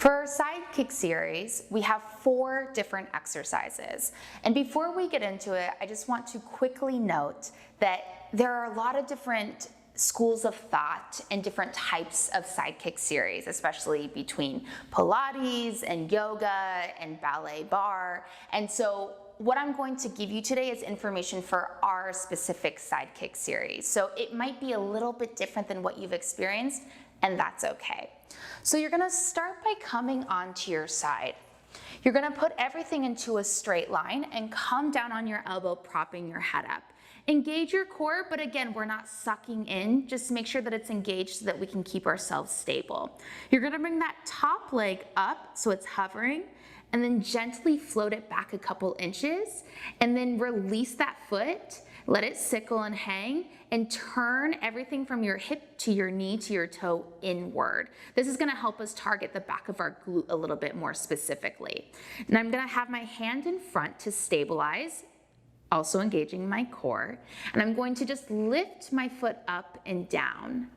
For our side kick series, we have 4 different exercises. And before we get into it, I just want to quickly note that there are a lot of different schools of thought and different types of side kick series, especially between Pilates and yoga and ballet bar. And so what I'm going to give you today is information for our specific side kick series. So it might be a little bit different than what you've experienced, and that's okay. So you're gonna start by coming onto your side. You're gonna put everything into a straight line and come down on your elbow, propping your head up. Engage your core, but again, we're not sucking in. Just make sure that it's engaged so that we can keep ourselves stable. You're gonna bring that top leg up so it's hovering, and then gently float it back a couple inches, and then release that foot, let it sickle and hang, and turn everything from your hip to your knee to your toe inward. This is gonna help us target the back of our glute a little bit more specifically. And I'm gonna have my hand in front to stabilize, also engaging my core, and I'm going to just lift my foot up and down.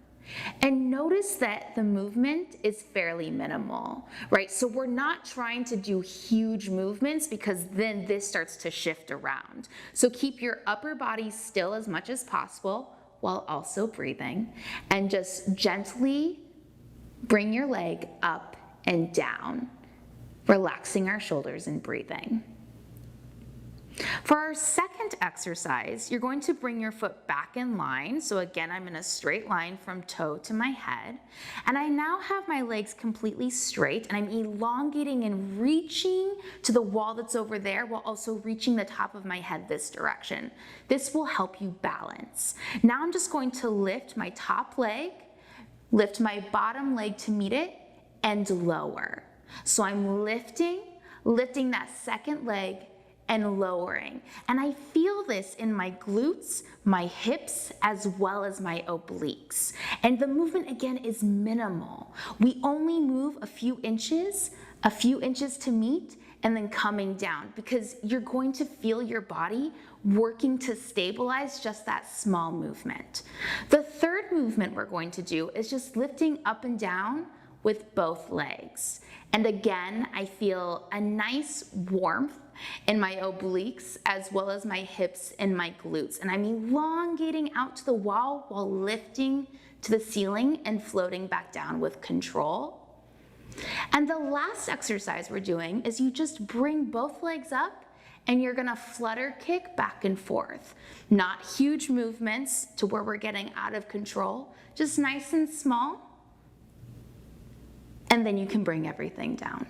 And notice that the movement is fairly minimal, right? So we're not trying to do huge movements because then this starts to shift around. So keep your upper body still as much as possible while also breathing, and just gently bring your leg up and down, relaxing our shoulders and breathing. For our second exercise, you're going to bring your foot back in line. So again, I'm in a straight line from toe to my head. And I now have my legs completely straight, and I'm elongating and reaching to the wall that's over there while also reaching the top of my head this direction. This will help you balance. Now I'm just going to lift my top leg, lift my bottom leg to meet it, and lower. So I'm lifting that second leg, and lowering. And I feel this in my glutes, my hips, as well as my obliques. And the movement again is minimal. We only move a few inches to meet, and then coming down, because you're going to feel your body working to stabilize just that small movement. The third movement we're going to do is just lifting up and down with both legs. And again, I feel a nice warmth in my obliques as well as my hips and my glutes. And I'm elongating out to the wall while lifting to the ceiling and floating back down with control. And the last exercise we're doing is you just bring both legs up and you're gonna flutter kick back and forth. Not huge movements to where we're getting out of control, just nice and small. And then you can bring everything down.